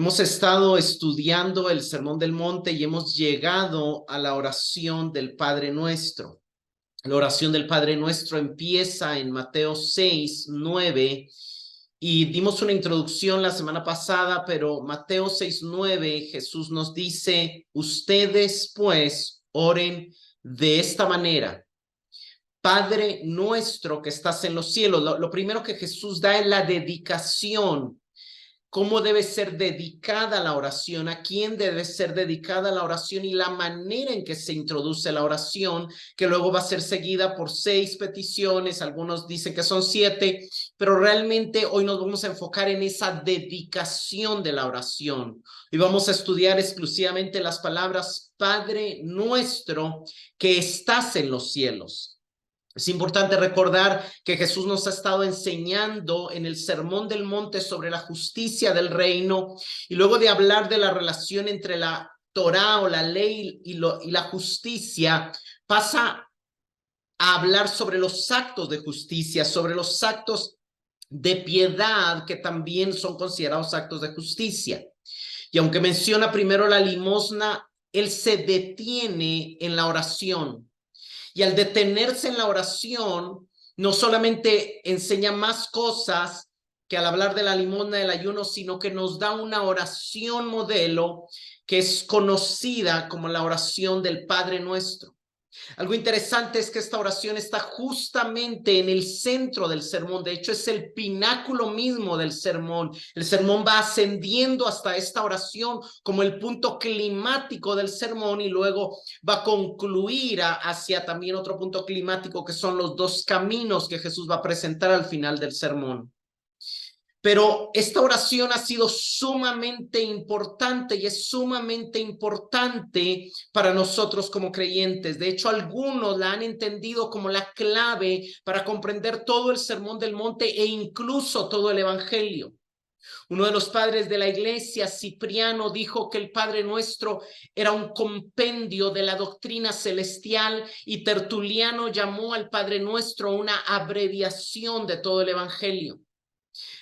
Hemos estado estudiando el Sermón del Monte y hemos llegado a la oración del Padre Nuestro. La oración del Padre Nuestro empieza en Mateo 6:9 y dimos una introducción la semana pasada, pero Mateo 6:9 Jesús nos dice: ustedes pues oren de esta manera. Padre nuestro que estás en los cielos. Lo primero que Jesús da es la dedicación. ¿Cómo debe ser dedicada la oración? ¿A quién debe ser dedicada la oración? Y la manera en que se introduce la oración, que luego va a ser seguida por 6 peticiones. Algunos dicen que son 7, pero realmente hoy nos vamos a enfocar en esa dedicación de la oración. Y vamos a estudiar exclusivamente las palabras Padre nuestro que estás en los cielos. Es importante recordar que Jesús nos ha estado enseñando en el Sermón del Monte sobre la justicia del reino, y luego de hablar de la relación entre la Torá o la ley y la justicia, pasa a hablar sobre los actos de justicia, sobre los actos de piedad que también son considerados actos de justicia. Y aunque menciona primero la limosna, él se detiene en la oración. Y al detenerse en la oración, no solamente enseña más cosas que al hablar de la limosna del ayuno, sino que nos da una oración modelo que es conocida como la oración del Padre Nuestro. Algo interesante es que esta oración está justamente en el centro del sermón. De hecho, es el pináculo mismo del sermón. El sermón va ascendiendo hasta esta oración como el punto climático del sermón, y luego va a concluir hacia también otro punto climático, que son los 2 caminos que Jesús va a presentar al final del sermón. Pero esta oración ha sido sumamente importante y es sumamente importante para nosotros como creyentes. De hecho, algunos la han entendido como la clave para comprender todo el Sermón del Monte e incluso todo el Evangelio. Uno de los padres de la iglesia, Cipriano, dijo que el Padre Nuestro era un compendio de la doctrina celestial, y Tertuliano llamó al Padre Nuestro una abreviación de todo el Evangelio.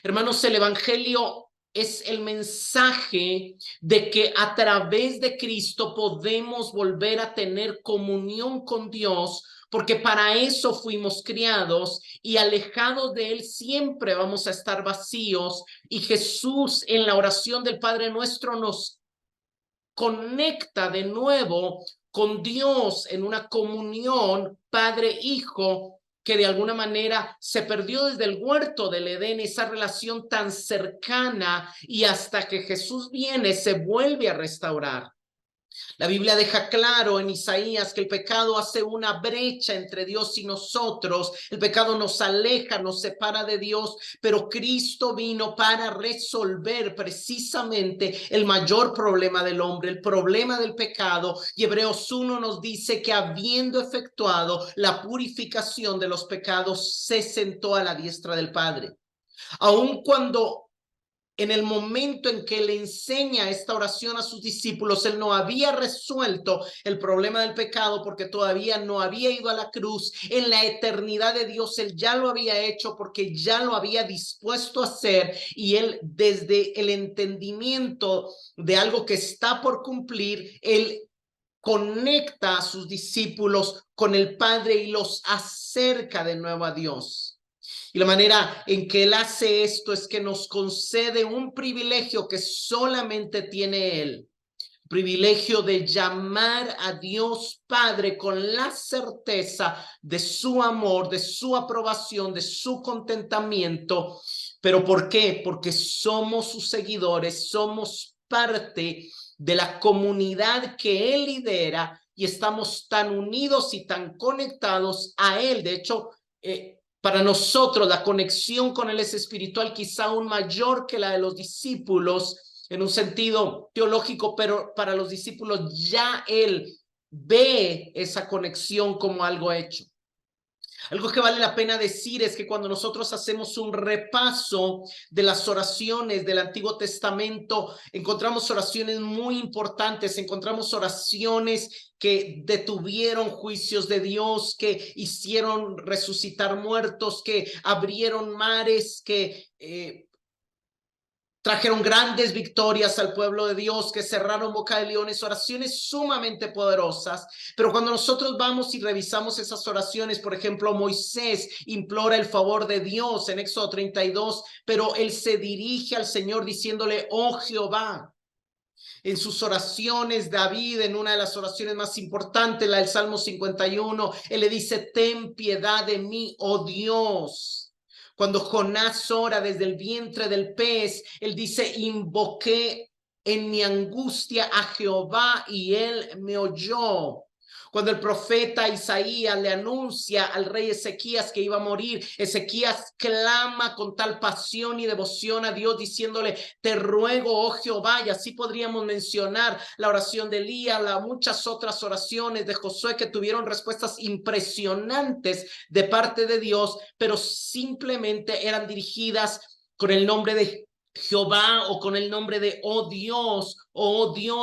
Hermanos, el Evangelio es el mensaje de que a través de Cristo podemos volver a tener comunión con Dios, porque para eso fuimos criados, y alejados de Él siempre vamos a estar vacíos. Y Jesús, en la oración del Padre Nuestro, nos conecta de nuevo con Dios en una comunión Padre-Hijo, que de alguna manera se perdió desde el huerto del Edén, esa relación tan cercana, y hasta que Jesús viene se vuelve a restaurar. La Biblia deja claro en Isaías que el pecado hace una brecha entre Dios y nosotros. El pecado nos aleja, nos separa de Dios, pero Cristo vino para resolver precisamente el mayor problema del hombre, el problema del pecado. Y Hebreos 1 nos dice que, habiendo efectuado la purificación de los pecados, se sentó a la diestra del Padre. Aun cuando en el momento en que le enseña esta oración a sus discípulos, él no había resuelto el problema del pecado, porque todavía no había ido a la cruz. En la eternidad de Dios, él ya lo había hecho, porque ya lo había dispuesto a hacer, y él, desde el entendimiento de algo que está por cumplir, él conecta a sus discípulos con el Padre y los acerca de nuevo a Dios. Y la manera en que él hace esto es que nos concede un privilegio que solamente tiene él: privilegio de llamar a Dios Padre con la certeza de su amor, de su aprobación, de su contentamiento. ¿Pero por qué? Porque somos sus seguidores, somos parte de la comunidad que él lidera, y estamos tan unidos y tan conectados a él. De hecho, para nosotros la conexión con él es espiritual, quizá aún mayor que la de los discípulos en un sentido teológico, pero para los discípulos ya él ve esa conexión como algo hecho. Algo que vale la pena decir es que cuando nosotros hacemos un repaso de las oraciones del Antiguo Testamento, encontramos oraciones muy importantes, encontramos oraciones que detuvieron juicios de Dios, que hicieron resucitar muertos, que abrieron mares, que Trajeron grandes victorias al pueblo de Dios, que cerraron boca de leones, oraciones sumamente poderosas. Pero cuando nosotros vamos y revisamos esas oraciones, por ejemplo, Moisés implora el favor de Dios en Éxodo 32, pero él se dirige al Señor diciéndole, oh Jehová. En sus oraciones, David, en una de las oraciones más importantes, la del Salmo 51, él le dice, ten piedad de mí, oh Dios. Cuando Jonás ora desde el vientre del pez, él dice, invoqué en mi angustia a Jehová y él me oyó. Cuando el profeta Isaías le anuncia al rey Ezequías que iba a morir, Ezequías clama con tal pasión y devoción a Dios diciéndole, te ruego, oh Jehová, y así podríamos mencionar la oración de Elías, muchas otras oraciones de Josué que tuvieron respuestas impresionantes de parte de Dios, pero simplemente eran dirigidas con el nombre de Jehová o con el nombre de oh Dios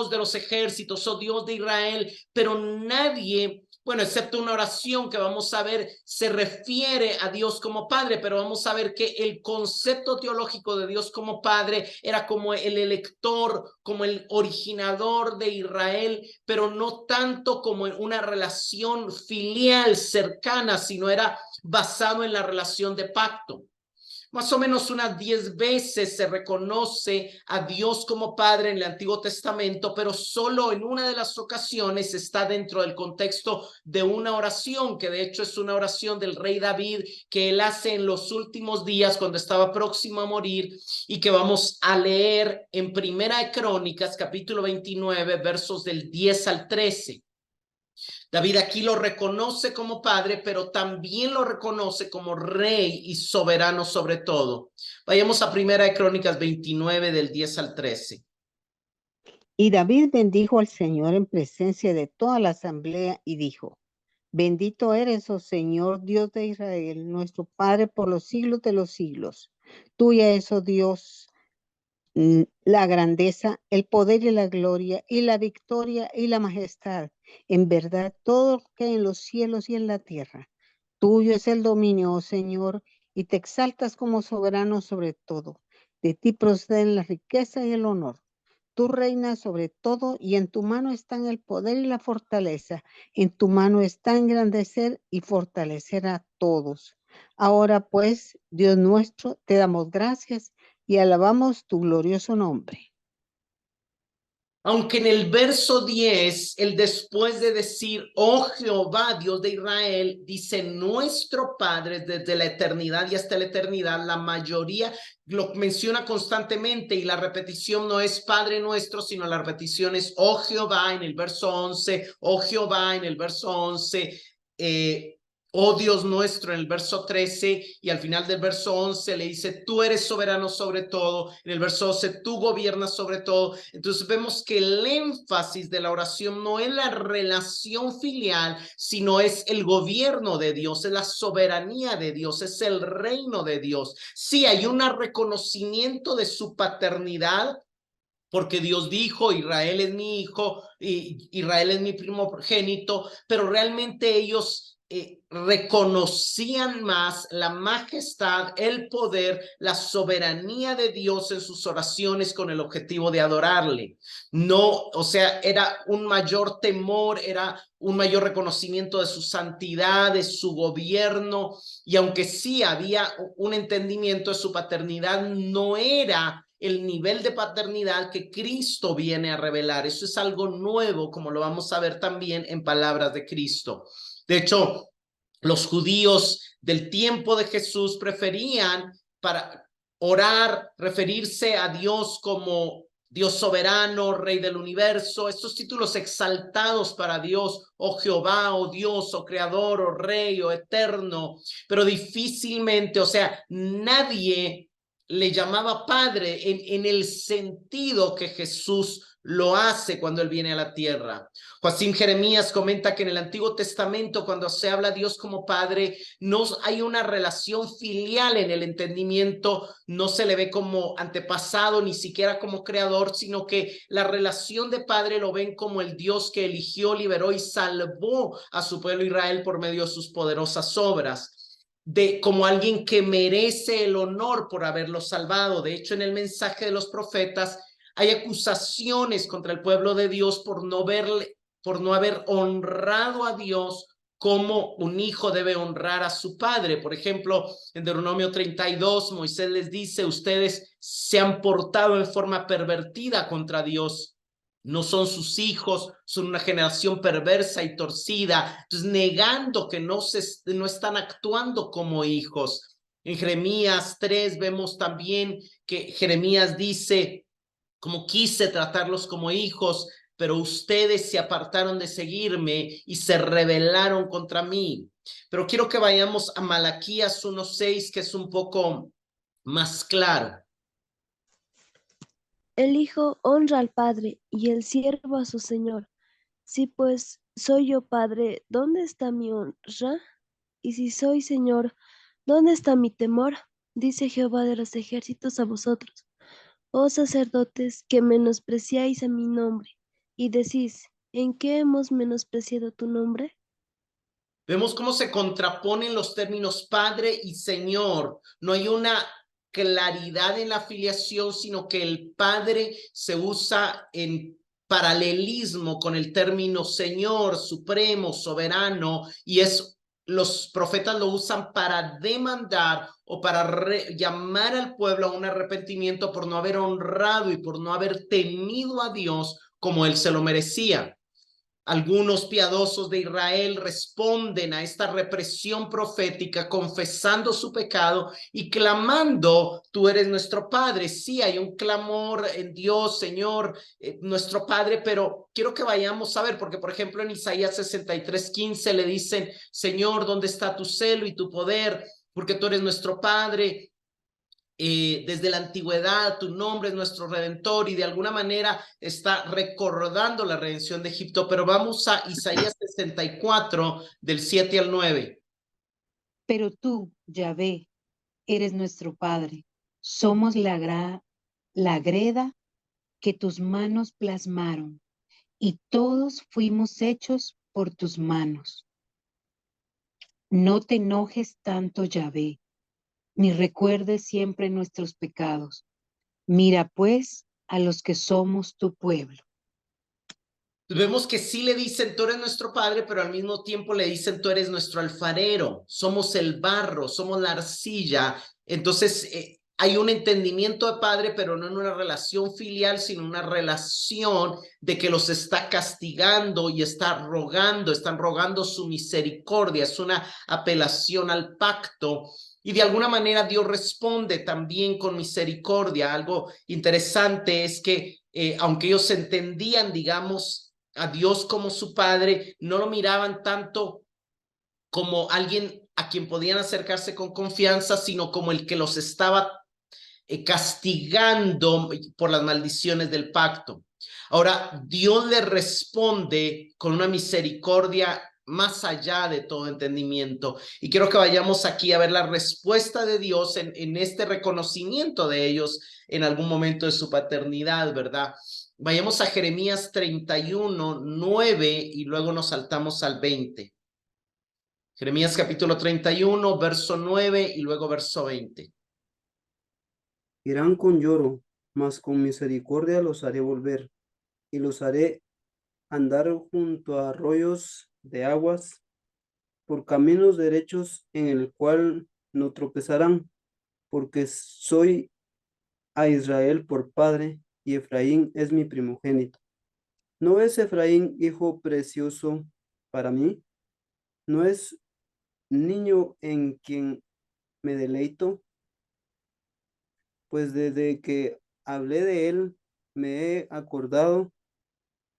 de los ejércitos, oh Dios de Israel, pero nadie, bueno, excepto una oración que vamos a ver, se refiere a Dios como Padre, pero vamos a ver que el concepto teológico de Dios como Padre era como el elector, como el originador de Israel, pero no tanto como en una relación filial cercana, sino era basado en la relación de pacto. Más o menos unas 10 veces se reconoce a Dios como Padre en el Antiguo Testamento, pero solo en una de las ocasiones está dentro del contexto de una oración, que de hecho es una oración del rey David que él hace en los últimos días cuando estaba próximo a morir y que vamos a leer en Primera de Crónicas, capítulo 29, versos del 10 al 13. David aquí lo reconoce como padre, pero también lo reconoce como rey y soberano sobre todo. Vayamos a Primera de Crónicas 29 del 10 al 13. Y David bendijo al Señor en presencia de toda la asamblea y dijo, bendito eres, oh Señor, Dios de Israel, nuestro Padre por los siglos de los siglos. Tuya es, oh Dios, la grandeza, el poder y la gloria y la victoria y la majestad. En verdad, todo lo que hay en los cielos y en la tierra. Tuyo es el dominio, oh Señor, y te exaltas como soberano sobre todo. De ti proceden la riqueza y el honor. Tú reinas sobre todo y en tu mano están el poder y la fortaleza. En tu mano está engrandecer y fortalecer a todos. Ahora pues, Dios nuestro, te damos gracias y alabamos tu glorioso nombre. Aunque en el verso 10, el después de decir, oh Jehová, Dios de Israel, dice nuestro Padre desde la eternidad y hasta la eternidad, la mayoría lo menciona constantemente y la repetición no es Padre nuestro, sino la repetición es, oh Jehová en el verso 11, oh Jehová en el verso 11, oh Dios nuestro en el verso 13 y al final del verso 11 le dice, tú eres soberano sobre todo, en el verso 12, tú gobiernas sobre todo. Entonces vemos que el énfasis de la oración no es la relación filial, sino es el gobierno de Dios, es la soberanía de Dios, es el reino de Dios. Sí, hay un reconocimiento de su paternidad, porque Dios dijo, Israel es mi hijo, Israel es mi primogénito, pero realmente ellos reconocían más la majestad, el poder, la soberanía de Dios en sus oraciones con el objetivo de adorarle. No, o sea, era un mayor temor, era un mayor reconocimiento de su santidad, de su gobierno, y aunque sí había un entendimiento de su paternidad, no era el nivel de paternidad que Cristo viene a revelar. Eso es algo nuevo, como lo vamos a ver también en palabras de Cristo. De hecho, los judíos del tiempo de Jesús preferían para orar, referirse a Dios como Dios soberano, Rey del universo, estos títulos exaltados para Dios, oh Jehová, oh Dios, oh Creador, oh Rey, oh Eterno, pero difícilmente, o sea, nadie le llamaba Padre en el sentido que Jesús lo hace cuando él viene a la tierra. Joacim Jeremías comenta que en el Antiguo Testamento, cuando se habla a Dios como Padre, no hay una relación filial en el entendimiento, no se le ve como antepasado, ni siquiera como creador, sino que la relación de Padre lo ven como el Dios que eligió, liberó y salvó a su pueblo Israel por medio de sus poderosas obras. como alguien que merece el honor por haberlo salvado. De hecho, en el mensaje de los profetas hay acusaciones contra el pueblo de Dios por no haber honrado a Dios como un hijo debe honrar a su padre. Por ejemplo, en Deuteronomio 32, Moisés les dice: ustedes se han portado en forma pervertida contra Dios. No son sus hijos, son una generación perversa y torcida. Entonces, negando que no están actuando como hijos. En Jeremías 3 vemos también que Jeremías dice: como quise tratarlos como hijos, pero ustedes se apartaron de seguirme y se rebelaron contra mí. Pero quiero que vayamos a Malaquías 1:6, que es un poco más claro. El hijo honra al padre y el siervo a su señor. Si pues soy yo padre, ¿dónde está mi honra? Y si soy señor, ¿dónde está mi temor? Dice Jehová de los ejércitos a vosotros, oh sacerdotes, que menospreciáis a mi nombre, y decís, ¿en qué hemos menospreciado tu nombre? Vemos cómo se contraponen los términos padre y señor. No hay una claridad en la afiliación, sino que el padre se usa en paralelismo con el término señor, supremo, soberano, y los profetas lo usan para demandar o para llamar al pueblo a un arrepentimiento por no haber honrado y por no haber temido a Dios como él se lo merecía. Algunos piadosos de Israel responden a esta represión profética confesando su pecado y clamando: tú eres nuestro Padre. Sí, hay un clamor en Dios, Señor, nuestro Padre, pero quiero que vayamos a ver, porque por ejemplo en Isaías 63:15 le dicen: Señor, ¿dónde está tu celo y tu poder? Porque tú eres nuestro Padre. Desde la antigüedad tu nombre es nuestro Redentor, y de alguna manera está recordando la redención de Egipto. Pero vamos a Isaías 64 del 7 al 9. Pero tú, Yahvé, eres nuestro Padre. Somos la greda que tus manos plasmaron, y todos fuimos hechos por tus manos. No te enojes tanto, Yahvé, ni recuerdes siempre nuestros pecados. Mira, pues, a los que somos tu pueblo. Vemos que sí le dicen: tú eres nuestro Padre, pero al mismo tiempo le dicen: tú eres nuestro alfarero, somos el barro, somos la arcilla. Entonces hay un entendimiento de padre, pero no en una relación filial, sino una relación de que los está castigando y están rogando su misericordia. Es una apelación al pacto. Y de alguna manera Dios responde también con misericordia. Algo interesante es que aunque ellos entendían, digamos, a Dios como su padre, no lo miraban tanto como alguien a quien podían acercarse con confianza, sino como el que los estaba castigando por las maldiciones del pacto. Ahora, Dios le responde con una misericordia más allá de todo entendimiento. Y quiero que vayamos aquí a ver la respuesta de Dios en este reconocimiento de ellos en algún momento de su paternidad, ¿verdad? Vayamos a Jeremías 31, 9 y luego nos saltamos al 20. Jeremías capítulo 31, verso 9 y luego verso 20. Irán con lloro, mas con misericordia los haré volver, y los haré andar junto a arroyos de aguas, por caminos derechos en el cual no tropezarán, porque soy a Israel por padre, y Efraín es mi primogénito. ¿No es Efraín hijo precioso para mí? ¿No es niño en quien me deleito? Pues desde que hablé de él, me he acordado.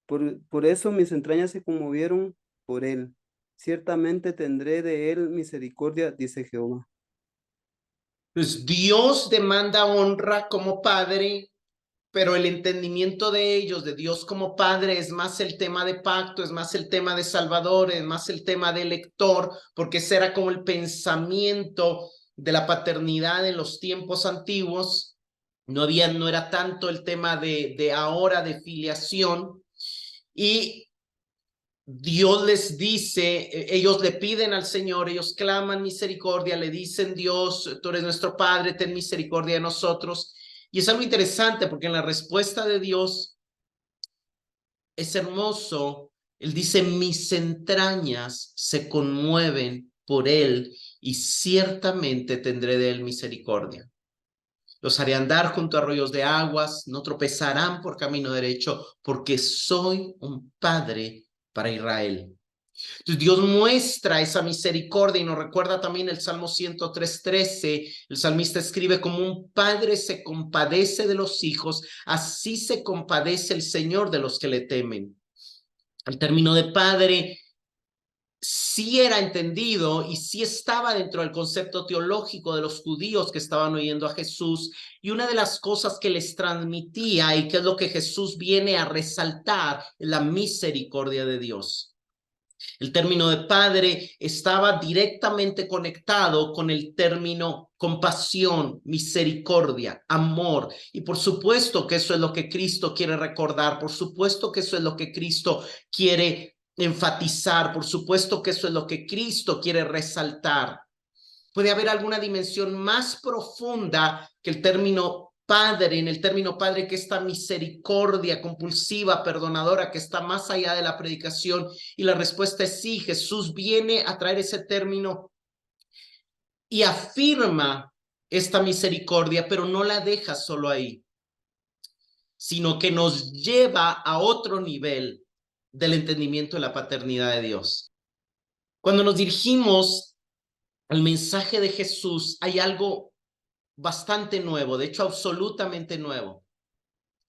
Por eso mis entrañas se conmovieron por él. Ciertamente tendré de él misericordia, dice Jehová. Pues Dios demanda honra como padre, pero el entendimiento de ellos, de Dios como padre, es más el tema de pacto, es más el tema de salvador, es más el tema de elector, porque ese era como el pensamiento de la paternidad en los tiempos antiguos. No era tanto el tema de ahora de filiación. Y Dios les dice, ellos le piden al Señor, ellos claman misericordia, le dicen: Dios, tú eres nuestro Padre, ten misericordia de nosotros. Y es algo interesante porque en la respuesta de Dios es hermoso. Él dice: mis entrañas se conmueven por él y ciertamente tendré de él misericordia. Los haré andar junto a arroyos de aguas, no tropezarán por camino derecho, porque soy un padre para Israel. Entonces Dios muestra esa misericordia y nos recuerda también el Salmo 103:13. El salmista escribe: como un padre se compadece de los hijos, así se compadece el Señor de los que le temen. El término de padre sí era entendido y sí estaba dentro del concepto teológico de los judíos que estaban oyendo a Jesús, y una de las cosas que les transmitía y que es lo que Jesús viene a resaltar es la misericordia de Dios. El término de padre estaba directamente conectado con el término compasión, misericordia, amor. Y por supuesto que eso es lo que Cristo quiere recordar, por supuesto que eso es lo que Cristo quiere enfatizar, por supuesto que eso es lo que Cristo quiere resaltar. ¿Puede haber alguna dimensión más profunda que el término padre, en el término padre, que esta misericordia compulsiva, perdonadora, que está más allá de la predicación? Y la respuesta es sí. Jesús viene a traer ese término y afirma esta misericordia, pero no la deja solo ahí, sino que nos lleva a otro nivel del entendimiento de la paternidad de Dios. Cuando nos dirigimos al mensaje de Jesús, hay algo bastante nuevo, de hecho absolutamente nuevo.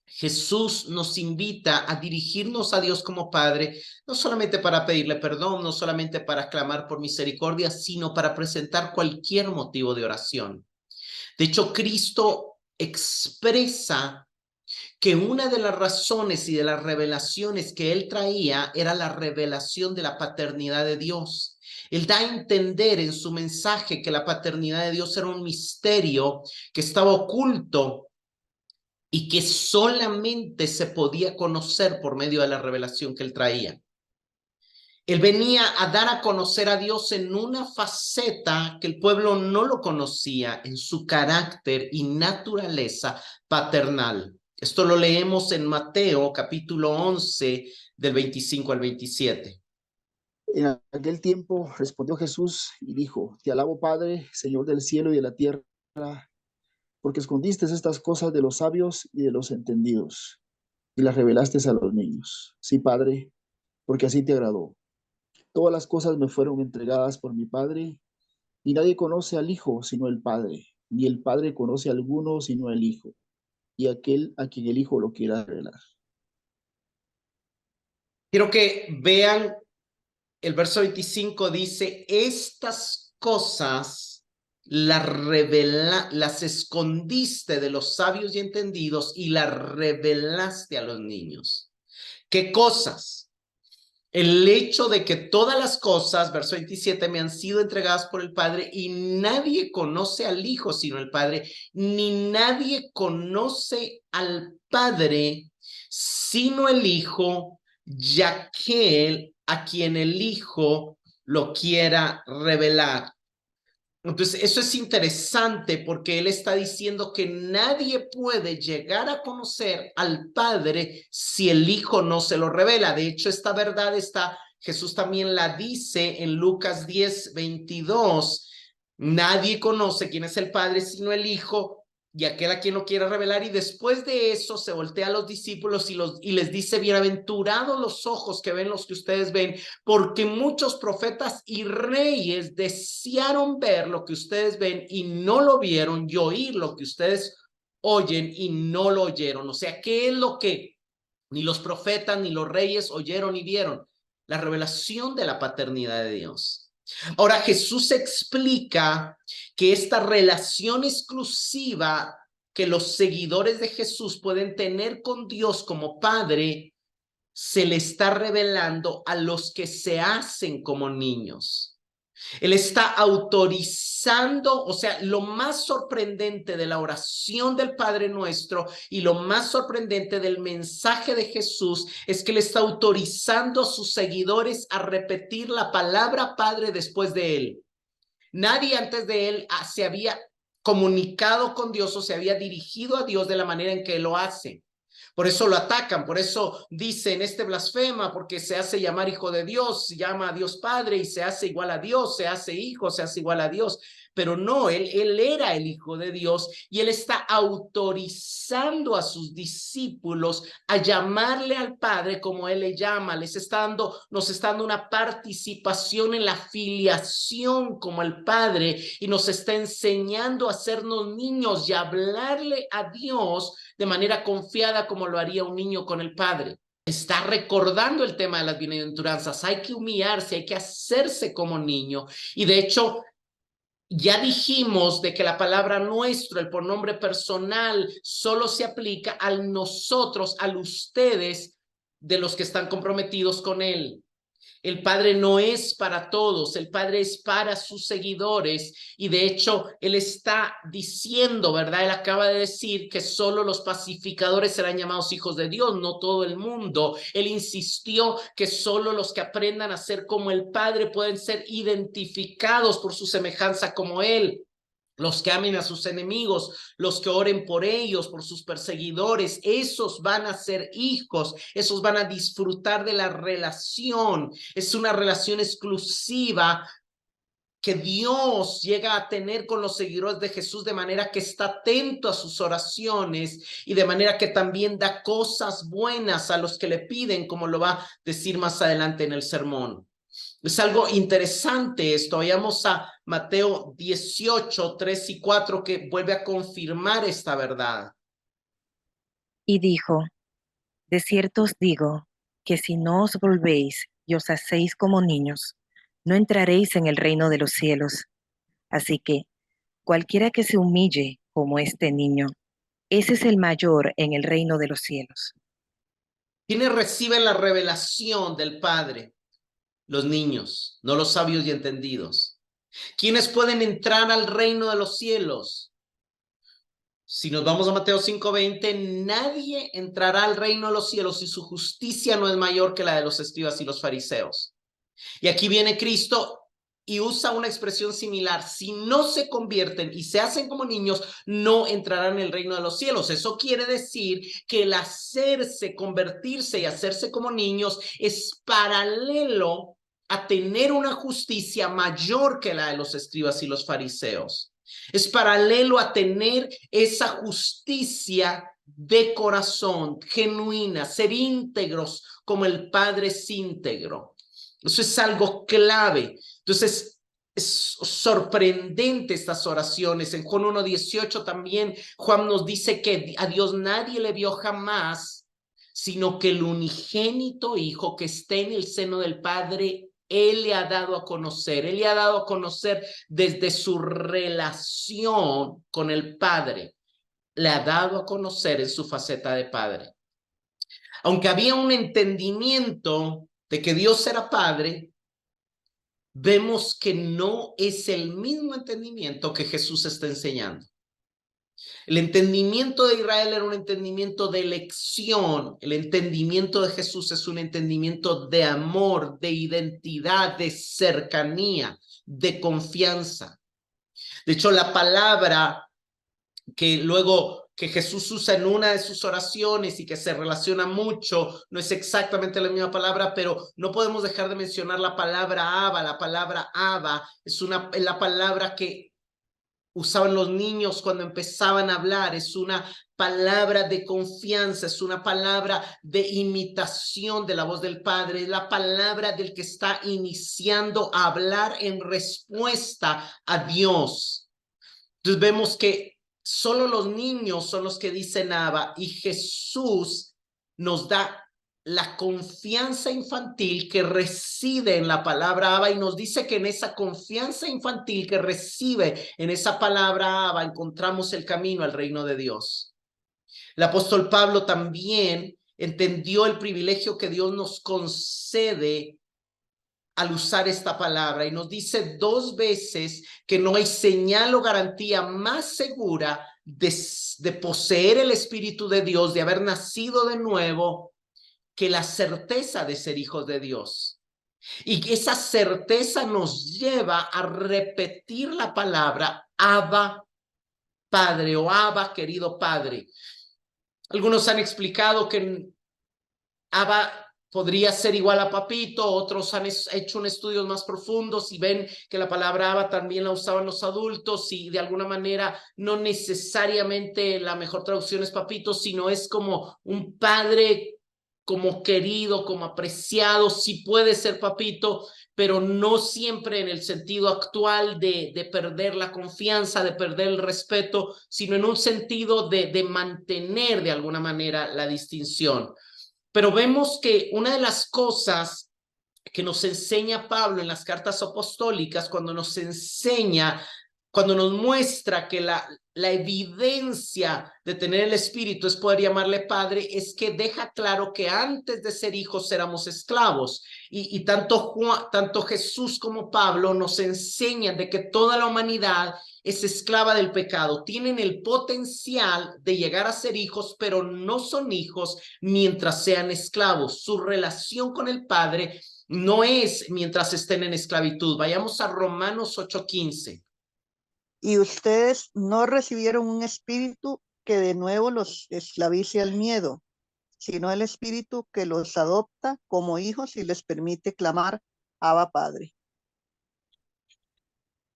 Jesús nos invita a dirigirnos a Dios como Padre, no solamente para pedirle perdón, no solamente para clamar por misericordia, sino para presentar cualquier motivo de oración. De hecho, Cristo expresa que una de las razones y de las revelaciones que él traía era la revelación de la paternidad de Dios. Él da a entender en su mensaje que la paternidad de Dios era un misterio que estaba oculto y que solamente se podía conocer por medio de la revelación que él traía. Él venía a dar a conocer a Dios en una faceta que el pueblo no lo conocía, en su carácter y naturaleza paternal. Esto lo leemos en Mateo capítulo 11 del 25 al 27. En aquel tiempo respondió Jesús y dijo: te alabo, Padre, Señor del cielo y de la tierra, porque escondiste estas cosas de los sabios y de los entendidos, y las revelaste a los niños. Sí, Padre, porque así te agradó. Todas las cosas me fueron entregadas por mi Padre, y nadie conoce al Hijo sino el Padre, ni el Padre conoce a alguno sino el Hijo, y aquel a quien el Hijo lo quiera revelar. Quiero que vean el verso 25, dice: estas cosas las escondiste de los sabios y entendidos y las revelaste a los niños. ¿Qué cosas? El hecho de que todas las cosas, verso 27, me han sido entregadas por el Padre, y nadie conoce al Hijo sino el Padre, ni nadie conoce al Padre sino el Hijo, ya que él, a quien el Hijo lo quiera revelar. Entonces, eso es interesante porque él está diciendo que nadie puede llegar a conocer al Padre si el Hijo no se lo revela. De hecho, esta verdad Jesús también la dice en Lucas 10:22. Nadie conoce quién es el Padre sino el Hijo y aquel a quien lo quiera revelar. Y después de eso se voltea a los discípulos y les dice: bienaventurados los ojos que ven los que ustedes ven, porque muchos profetas y reyes desearon ver lo que ustedes ven y no lo vieron, y oír lo que ustedes oyen y no lo oyeron. O sea, ¿qué es lo que ni los profetas ni los reyes oyeron y vieron? La revelación de la paternidad de Dios. Ahora, Jesús explica que esta relación exclusiva que los seguidores de Jesús pueden tener con Dios como Padre se le está revelando a los que se hacen como niños. Él está autorizando, o sea, lo más sorprendente de la oración del Padre Nuestro y lo más sorprendente del mensaje de Jesús es que Él está autorizando a sus seguidores a repetir la palabra Padre después de Él. Nadie antes de Él se había comunicado con Dios o se había dirigido a Dios de la manera en que Él lo hace. Por eso lo atacan, por eso dicen este blasfema, porque se hace llamar hijo de Dios, llama a Dios Padre y se hace igual a Dios, se hace hijo, se hace igual a Dios. Pero no, él era el Hijo de Dios y Él está autorizando a sus discípulos a llamarle al Padre como Él le llama. Nos está dando una participación en la filiación como el Padre y nos está enseñando a hacernos niños y a hablarle a Dios de manera confiada como lo haría un niño con el Padre. Está recordando el tema de las bienaventuranzas. Hay que humillarse, hay que hacerse como niño. Y de hecho, ya dijimos de que la palabra nuestro, el pronombre personal, solo se aplica al nosotros, al ustedes, de los que están comprometidos con Él. El Padre no es para todos, el Padre es para sus seguidores y de hecho Él está diciendo, ¿verdad? Él acaba de decir que solo los pacificadores serán llamados hijos de Dios, no todo el mundo. Él insistió que solo los que aprendan a ser como el Padre pueden ser identificados por su semejanza como Él. Los que amen a sus enemigos, los que oren por ellos, por sus perseguidores, esos van a ser hijos, esos van a disfrutar de la relación. Es una relación exclusiva que Dios llega a tener con los seguidores de Jesús de manera que está atento a sus oraciones y de manera que también da cosas buenas a los que le piden, como lo va a decir más adelante en el sermón. Es algo interesante esto. Vayamos a Mateo 18, 3 y 4, que vuelve a confirmar esta verdad. Y dijo, de cierto os digo, que si no os volvéis y os hacéis como niños, no entraréis en el reino de los cielos. Así que, cualquiera que se humille como este niño, ese es el mayor en el reino de los cielos. ¿Quiénes reciben la revelación del Padre? Los niños, no los sabios y entendidos. ¿Quiénes pueden entrar al reino de los cielos? Si nos vamos a Mateo 5:20, nadie entrará al reino de los cielos si su justicia no es mayor que la de los escribas y los fariseos. Y aquí viene Cristo y usa una expresión similar. Si no se convierten y se hacen como niños, no entrarán en el reino de los cielos. Eso quiere decir que el hacerse, convertirse y hacerse como niños es paralelo a tener una justicia mayor que la de los escribas y los fariseos. Es paralelo a tener esa justicia de corazón, genuina, ser íntegros como el Padre es íntegro. Eso es algo clave. Entonces, es sorprendente estas oraciones. En Juan 1:18 también Juan nos dice que a Dios nadie le vio jamás, sino que el unigénito Hijo que está en el seno del Padre, Él le ha dado a conocer. Él le ha dado a conocer desde su relación con el Padre. Le ha dado a conocer en su faceta de Padre. Aunque había un entendimiento de que Dios era Padre, vemos que no es el mismo entendimiento que Jesús está enseñando. El entendimiento de Israel era un entendimiento de elección. El entendimiento de Jesús es un entendimiento de amor, de identidad, de cercanía, de confianza. De hecho, la palabra que luego que Jesús usa en una de sus oraciones y que se relaciona mucho, no es exactamente la misma palabra, pero no podemos dejar de mencionar la palabra Abba. La palabra Abba es la palabra que usaban los niños cuando empezaban a hablar, es una palabra de confianza, es una palabra de imitación de la voz del Padre, es la palabra del que está iniciando a hablar en respuesta a Dios. Entonces vemos que solo los niños son los que dicen Abba y Jesús nos da la confianza infantil que reside en la palabra Abba y nos dice que en esa confianza infantil que recibe en esa palabra Abba encontramos el camino al reino de Dios. El apóstol Pablo también entendió el privilegio que Dios nos concede al usar esta palabra y nos dice 2 veces que no hay señal o garantía más segura de poseer el Espíritu de Dios, de haber nacido de nuevo, que la certeza de ser hijos de Dios. Y esa certeza nos lleva a repetir la palabra Abba Padre o Abba querido Padre. Algunos han explicado que Abba podría ser igual a papito, otros han hecho estudios más profundos y ven que la palabra Abba también la usaban los adultos y de alguna manera no necesariamente la mejor traducción es papito, sino es como un padre como querido, como apreciado, sí puede ser papito, pero no siempre en el sentido actual de perder la confianza, de perder el respeto, sino en un sentido de mantener de alguna manera la distinción. Pero vemos que una de las cosas que nos enseña Pablo en las cartas apostólicas, cuando nos muestra que la evidencia de tener el Espíritu es poder llamarle Padre, es que deja claro que antes de ser hijos éramos esclavos. Y tanto Jesús como Pablo nos enseñan de que toda la humanidad es esclava del pecado. Tienen el potencial de llegar a ser hijos, pero no son hijos mientras sean esclavos. Su relación con el Padre no es mientras estén en esclavitud. Vayamos a Romanos 8:15. Y ustedes no recibieron un espíritu que de nuevo los esclavice al miedo, sino el espíritu que los adopta como hijos y les permite clamar, Abba Padre.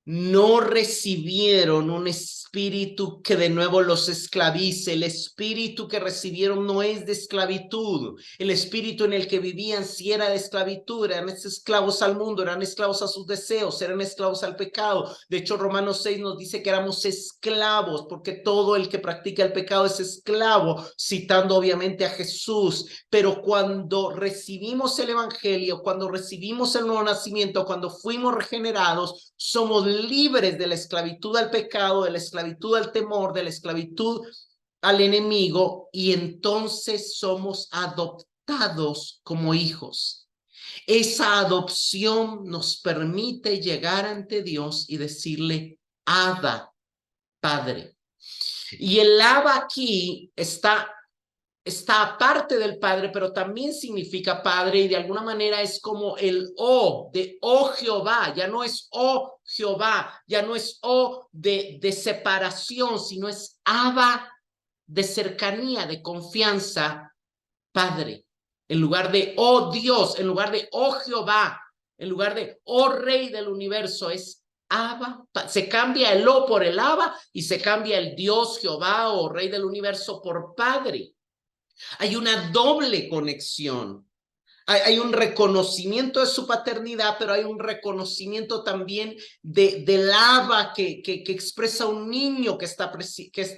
No recibieron un espíritu que de nuevo los esclavice. El espíritu que recibieron no es de esclavitud. El espíritu en el que vivían sí era de esclavitud. Eran esclavos al mundo, eran esclavos a sus deseos, eran esclavos al pecado. De hecho, Romanos 6 nos dice que éramos esclavos, porque todo el que practica el pecado es esclavo, citando obviamente a Jesús. Pero cuando recibimos el evangelio, cuando recibimos el nuevo nacimiento, cuando fuimos regenerados, somos libres de la esclavitud al pecado, de la esclavitud al temor, de la esclavitud al enemigo, y entonces somos adoptados como hijos. Esa adopción nos permite llegar ante Dios y decirle, Abba, Padre. Y el Abba aquí está aparte del Padre, pero también significa Padre, y de alguna manera es como el O de Oh Jehová. Ya no es Oh Jehová, ya no es O de separación, sino es Abba de cercanía, de confianza, Padre. En lugar de Oh Dios, en lugar de Oh Jehová, en lugar de Oh Rey del universo, es Abba. Se cambia el O por el Abba y se cambia el Dios, Jehová o Rey del universo por Padre. Hay una doble conexión. Hay un reconocimiento de su paternidad, pero hay un reconocimiento también del Abba que expresa un niño que está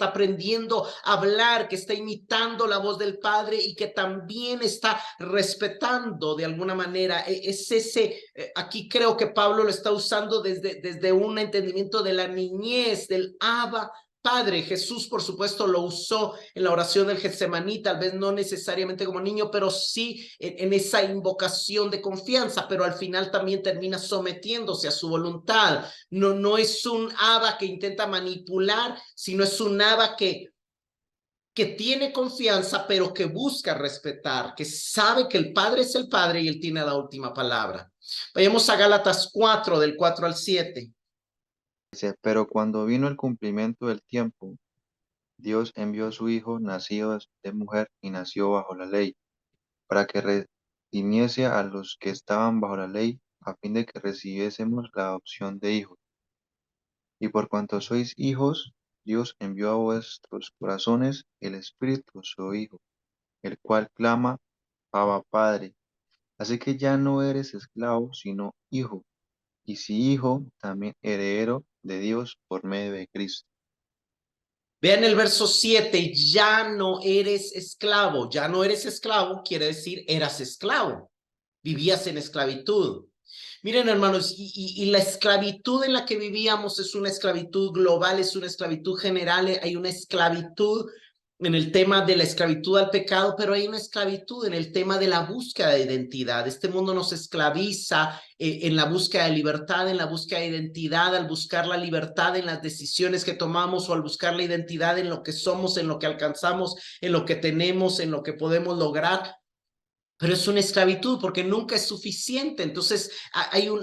aprendiendo a hablar, que está imitando la voz del Padre y que también está respetando de alguna manera. Es aquí creo que Pablo lo está usando desde un entendimiento de la niñez, del Abba Padre. Jesús, por supuesto, lo usó en la oración del Getsemaní, tal vez no necesariamente como niño, pero sí en esa invocación de confianza, pero al final también termina sometiéndose a su voluntad. No es un Abba que intenta manipular, sino es un Abba que tiene confianza, pero que busca respetar, que sabe que el Padre es el Padre y Él tiene la última palabra. Vayamos a Gálatas 4, del 4 al 7. Dice, pero cuando vino el cumplimiento del tiempo, Dios envió a su Hijo, nacido de mujer y nació bajo la ley, para que redimiese a los que estaban bajo la ley, a fin de que recibiésemos la adopción de hijos. Y por cuanto sois hijos, Dios envió a vuestros corazones el Espíritu, su Hijo, el cual clama, Abba Padre. Así que ya no eres esclavo, sino hijo, y si hijo, también heredero de Dios por medio de Cristo. Vean el verso 7, ya no eres esclavo. Ya no eres esclavo quiere decir eras esclavo, vivías en esclavitud. Miren, hermanos, y la esclavitud en la que vivíamos es una esclavitud global, es una esclavitud general, hay una esclavitud en el tema de la esclavitud al pecado, pero hay una esclavitud en el tema de la búsqueda de identidad. Este mundo nos esclaviza en la búsqueda de libertad, en la búsqueda de identidad, al buscar la libertad en las decisiones que tomamos o al buscar la identidad en lo que somos, en lo que alcanzamos, en lo que tenemos, en lo que podemos lograr. Pero es una esclavitud porque nunca es suficiente. Entonces,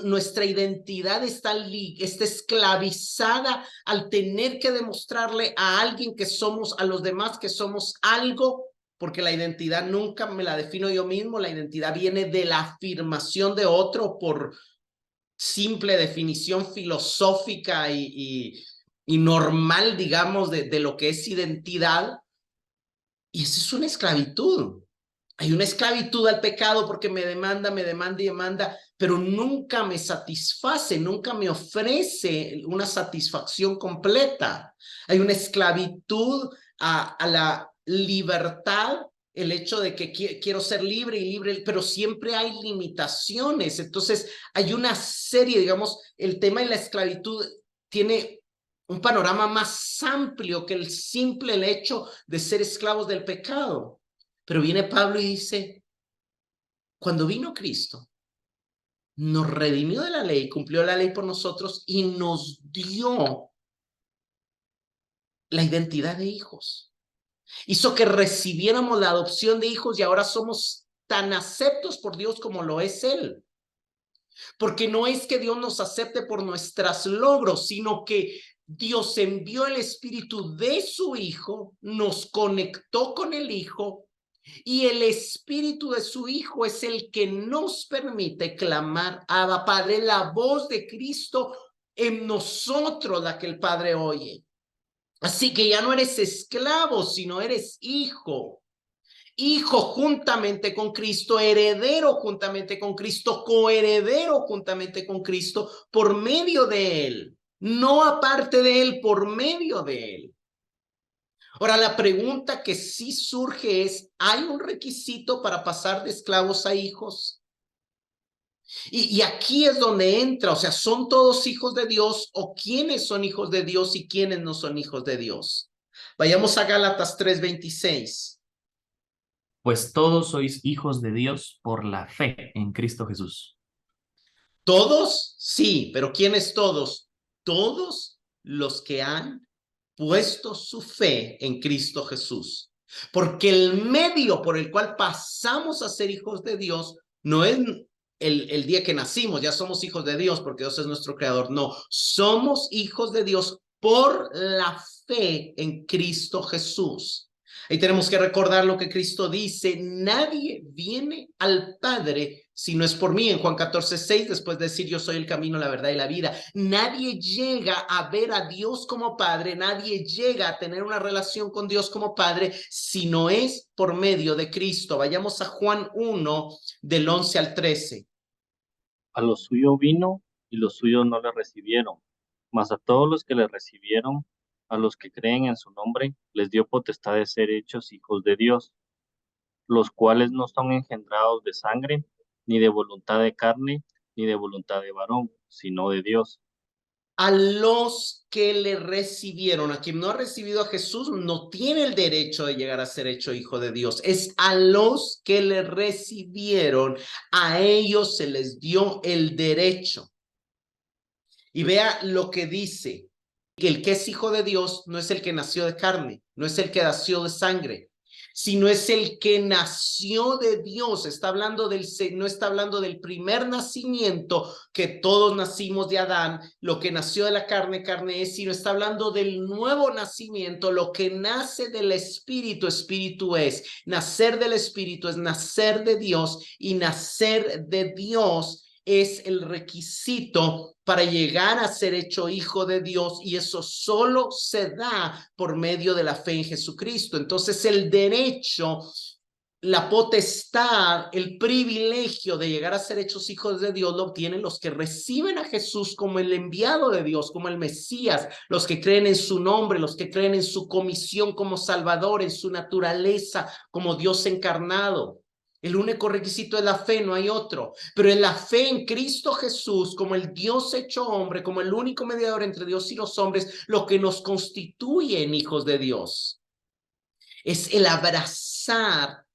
nuestra identidad está esclavizada al tener que demostrarle a alguien que somos, a los demás que somos algo, porque la identidad nunca me la defino yo mismo. La identidad viene de la afirmación de otro por simple definición filosófica y normal, digamos, de lo que es identidad. Y esa es una esclavitud. Hay una esclavitud al pecado porque me demanda, pero nunca me satisface, nunca me ofrece una satisfacción completa. Hay una esclavitud a la libertad, el hecho de que quiero ser libre y libre, pero siempre hay limitaciones. Entonces hay una serie, digamos, el tema de la esclavitud tiene un panorama más amplio que el simple hecho de ser esclavos del pecado. Pero viene Pablo y dice, cuando vino Cristo, nos redimió de la ley, cumplió la ley por nosotros y nos dio la identidad de hijos. Hizo que recibiéramos la adopción de hijos y ahora somos tan aceptos por Dios como lo es Él. Porque no es que Dios nos acepte por nuestros logros, sino que Dios envió el Espíritu de su Hijo, nos conectó con el Hijo, y el Espíritu de su Hijo es el que nos permite clamar, Abba Padre, la voz de Cristo en nosotros, la que el Padre oye. Así que ya no eres esclavo, sino eres hijo. Hijo juntamente con Cristo, heredero juntamente con Cristo, coheredero juntamente con Cristo, por medio de Él. No aparte de Él, por medio de Él. Ahora, la pregunta que sí surge es, ¿hay un requisito para pasar de esclavos a hijos? Y aquí es donde entra, o sea, ¿son todos hijos de Dios o quiénes son hijos de Dios y quiénes no son hijos de Dios? Vayamos a Gálatas 3:26. Pues todos sois hijos de Dios por la fe en Cristo Jesús. ¿Todos? Sí, pero ¿quiénes todos? Todos los que han puesto su fe en Cristo Jesús. Porque el medio por el cual pasamos a ser hijos de Dios no es el día que nacimos, ya somos hijos de Dios porque Dios es nuestro creador. No, somos hijos de Dios por la fe en Cristo Jesús. Ahí tenemos que recordar lo que Cristo dice, nadie viene al Padre si no es por mí. En Juan 14:6, después de decir yo soy el camino, la verdad y la vida, nadie llega a ver a Dios como Padre, nadie llega a tener una relación con Dios como Padre si no es por medio de Cristo. Vayamos a Juan 1, del 11 al 13. A lo suyo vino y los suyos no le recibieron, mas a todos los que le recibieron, a los que creen en su nombre, les dio potestad de ser hechos hijos de Dios, los cuales no son engendrados de sangre, ni de voluntad de carne, ni de voluntad de varón, sino de Dios. A los que le recibieron, a quien no ha recibido a Jesús, no tiene el derecho de llegar a ser hecho hijo de Dios. Es a los que le recibieron, a ellos se les dio el derecho. Y vea lo que dice, que el que es hijo de Dios no es el que nació de carne, no es el que nació de sangre, sino es el que nació de Dios. Está hablando no está hablando del primer nacimiento, que todos nacimos de Adán, lo que nació de la carne, carne es, sino está hablando del nuevo nacimiento, lo que nace del Espíritu, Espíritu es. Nacer del Espíritu es nacer de Dios, y nacer de Dios es el requisito para llegar a ser hecho hijo de Dios, y eso solo se da por medio de la fe en Jesucristo. Entonces el derecho, la potestad, el privilegio de llegar a ser hechos hijos de Dios lo obtienen los que reciben a Jesús como el enviado de Dios, como el Mesías, los que creen en su nombre, los que creen en su comisión como Salvador, en su naturaleza como Dios encarnado. El único requisito es la fe, no hay otro. Pero en la fe en Cristo Jesús, como el Dios hecho hombre, como el único mediador entre Dios y los hombres, lo que nos constituye en hijos de Dios. Es el abrazar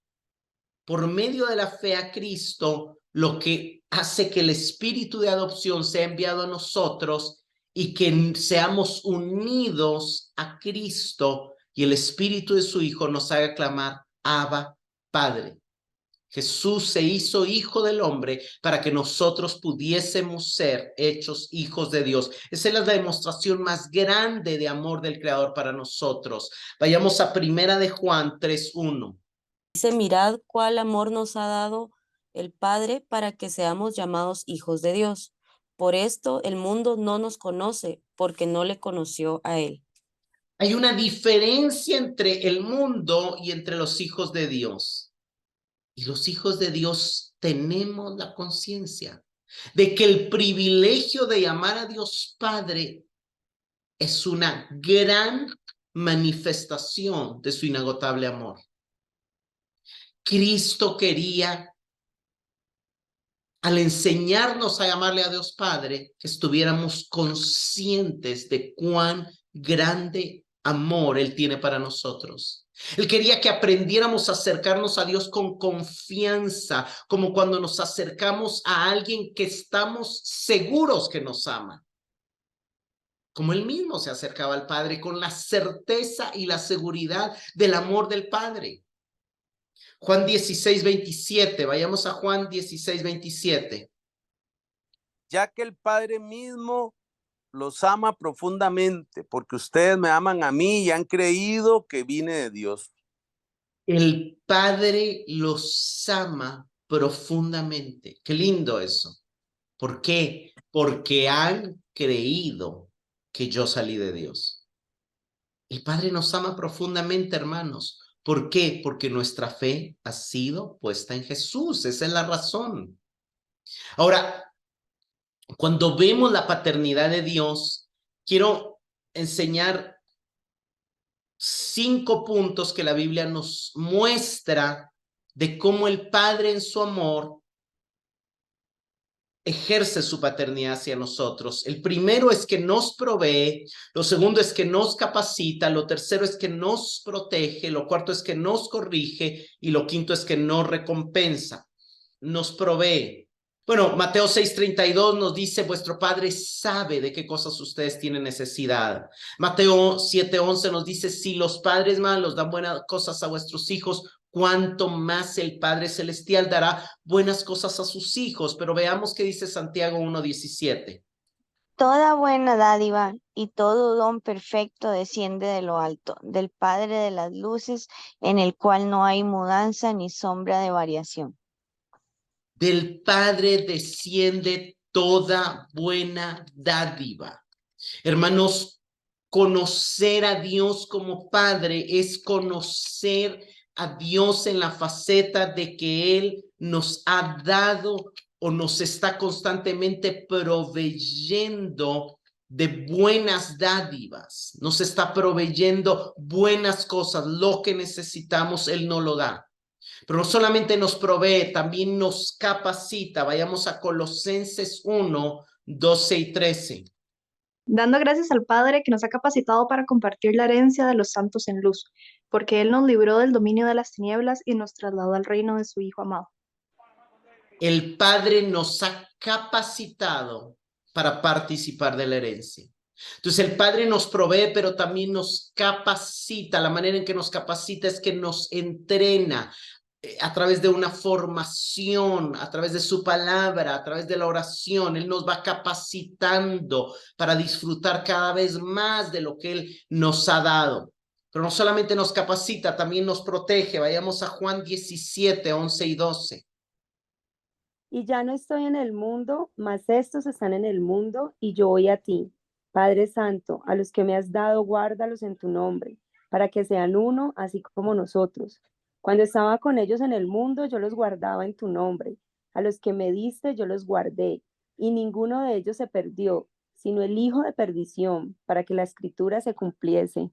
por medio de la fe a Cristo, lo que hace que el espíritu de adopción sea enviado a nosotros y que seamos unidos a Cristo y el espíritu de su Hijo nos haga clamar, Abba, Padre. Jesús se hizo hijo del hombre para que nosotros pudiésemos ser hechos hijos de Dios. Esa es la demostración más grande de amor del Creador para nosotros. Vayamos a 1 de Juan 3:1. Dice, mirad cuál amor nos ha dado el Padre para que seamos llamados hijos de Dios. Por esto el mundo no nos conoce, porque no le conoció a él. Hay una diferencia entre el mundo y entre los hijos de Dios. Y los hijos de Dios tenemos la conciencia de que el privilegio de llamar a Dios Padre es una gran manifestación de su inagotable amor. Cristo quería, al enseñarnos a llamarle a Dios Padre, que estuviéramos conscientes de cuán grande amor Él tiene para nosotros. Él quería que aprendiéramos a acercarnos a Dios con confianza, como cuando nos acercamos a alguien que estamos seguros que nos ama. Como Él mismo se acercaba al Padre con la certeza y la seguridad del amor del Padre. Juan 16:27, vayamos a Juan 16:27. Ya que el Padre mismo los ama profundamente, porque ustedes me aman a mí y han creído que vine de Dios. El Padre los ama profundamente. Qué lindo eso. ¿Por qué? Porque han creído que yo salí de Dios. El Padre nos ama profundamente, hermanos. ¿Por qué? Porque nuestra fe ha sido puesta en Jesús. Esa es la razón. Ahora, cuando vemos la paternidad de Dios, quiero enseñar 5 puntos que la Biblia nos muestra de cómo el Padre en su amor ejerce su paternidad hacia nosotros. El primero es que nos provee, lo segundo es que nos capacita, lo tercero es que nos protege, lo cuarto es que nos corrige y lo quinto es que nos recompensa, nos provee. Bueno, Mateo 6:32 nos dice, vuestro Padre sabe de qué cosas ustedes tienen necesidad. Mateo 7:11 nos dice, si los padres malos dan buenas cosas a vuestros hijos, cuánto más el Padre Celestial dará buenas cosas a sus hijos. Pero veamos qué dice Santiago 1:17. Toda buena dádiva y todo don perfecto desciende de lo alto, del Padre de las luces, en el cual no hay mudanza ni sombra de variación. Del Padre desciende toda buena dádiva. Hermanos, conocer a Dios como Padre es conocer a Dios en la faceta de que Él nos ha dado o nos está constantemente proveyendo de buenas dádivas, nos está proveyendo buenas cosas, lo que necesitamos Él nos lo da. Pero no solamente nos provee, también nos capacita. Vayamos a Colosenses 1:12-13. Dando gracias al Padre que nos ha capacitado para compartir la herencia de los santos en luz, porque Él nos libró del dominio de las tinieblas y nos trasladó al reino de su Hijo amado. El Padre nos ha capacitado para participar de la herencia. Entonces el Padre nos provee, pero también nos capacita. La manera en que nos capacita es que nos entrena a través de una formación, a través de su palabra, a través de la oración. Él nos va capacitando para disfrutar cada vez más de lo que Él nos ha dado. Pero no solamente nos capacita, también nos protege. Vayamos a Juan 17:11-12. Y ya no estoy en el mundo, mas estos están en el mundo, y yo voy a ti. Padre Santo, a los que me has dado, guárdalos en tu nombre, para que sean uno, así como nosotros. Cuando estaba con ellos en el mundo, yo los guardaba en tu nombre. A los que me diste, yo los guardé, y ninguno de ellos se perdió, sino el hijo de perdición, para que la escritura se cumpliese.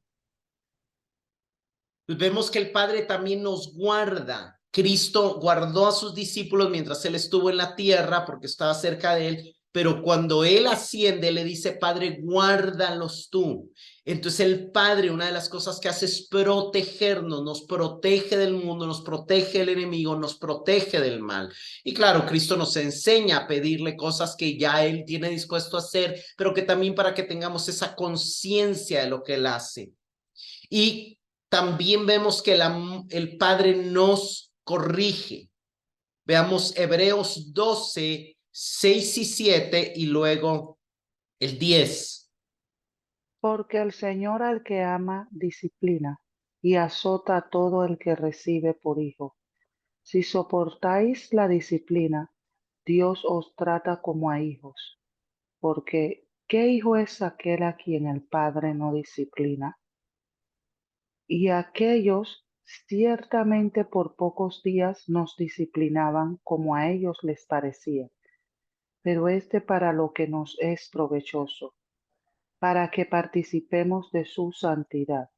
Vemos que el Padre también nos guarda. Cristo guardó a sus discípulos mientras Él estuvo en la tierra porque estaba cerca de Él, pero cuando él asciende, le dice, Padre, guárdalos tú. Entonces el Padre, una de las cosas que hace es protegernos, nos protege del mundo, nos protege del enemigo, nos protege del mal. Y claro, Cristo nos enseña a pedirle cosas que ya Él tiene dispuesto a hacer, pero que también para que tengamos esa conciencia de lo que Él hace. Y también vemos que el Padre nos corrige. Veamos Hebreos 12, 6 y 7 y luego el 10. Porque el Señor al que ama disciplina y azota a todo el que recibe por hijo. Si soportáis la disciplina, Dios os trata como a hijos. Porque, ¿qué hijo es aquel a quien el Padre no disciplina? Y aquellos ciertamente por pocos días nos disciplinaban como a ellos les parecía, pero para lo que nos es provechoso, para que participemos de su santidad.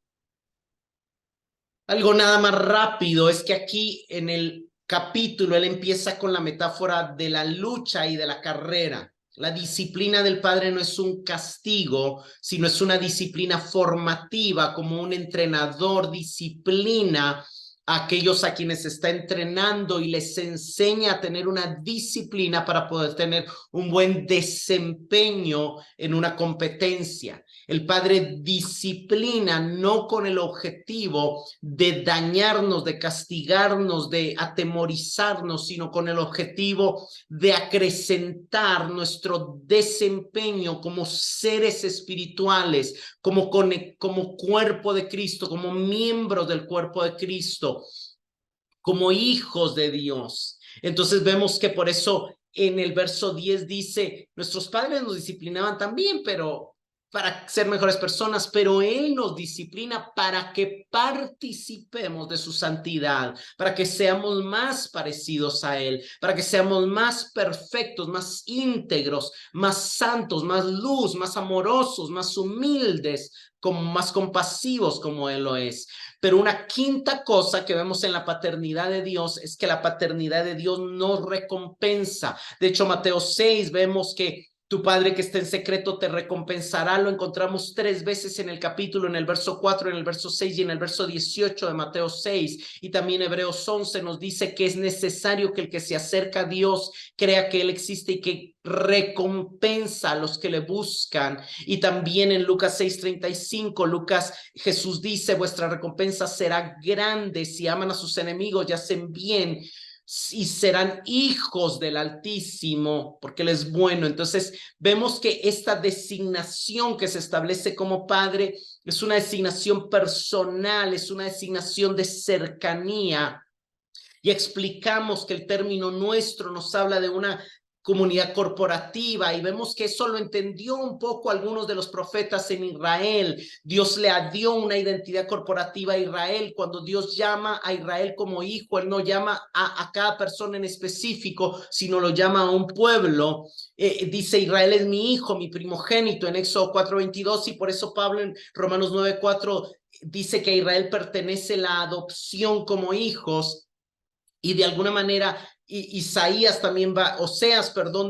Algo nada más rápido es que aquí en el capítulo él empieza con la metáfora de la lucha y de la carrera. La disciplina del Padre no es un castigo, sino es una disciplina formativa, como un entrenador disciplina a aquellos a quienes está entrenando y les enseña a tener una disciplina para poder tener un buen desempeño en una competencia. El Padre disciplina no con el objetivo de dañarnos, de castigarnos, de atemorizarnos, sino con el objetivo de acrecentar nuestro desempeño como seres espirituales, como cuerpo de Cristo, como miembros del cuerpo de Cristo, como hijos de Dios. Entonces vemos que por eso en el verso 10 dice, nuestros padres nos disciplinaban también, pero para ser mejores personas, pero Él nos disciplina para que participemos de su santidad, para que seamos más parecidos a Él, para que seamos más perfectos, más íntegros, más santos, más luz, más amorosos, más humildes, como más compasivos como Él lo es. Pero una quinta cosa que vemos en la paternidad de Dios es que la paternidad de Dios nos recompensa. De hecho, Mateo 6 vemos que tu Padre que está en secreto te recompensará. Lo encontramos 3 veces en el capítulo, en el verso 4, en el verso 6 y en el verso 18 de Mateo 6. Y también Hebreos 11 nos dice que es necesario que el que se acerca a Dios crea que Él existe y que recompensa a los que le buscan. Y también en Lucas 6:35, Jesús dice, vuestra recompensa será grande si aman a sus enemigos y hacen bien, y serán hijos del Altísimo, porque Él es bueno. Entonces vemos que esta designación que se establece como Padre es una designación personal, es una designación de cercanía. Y explicamos que el término nuestro nos habla de una comunidad corporativa, y vemos que eso lo entendió un poco algunos de los profetas en Israel. Dios le dio una identidad corporativa a Israel. Cuando Dios llama a Israel como hijo, Él no llama a cada persona en específico, sino lo llama a un pueblo. Dice, Israel es mi hijo, mi primogénito, en Éxodo 4:22, y por eso Pablo en Romanos 9:4 dice que a Israel pertenece la adopción como hijos. Y de alguna manera Oseas,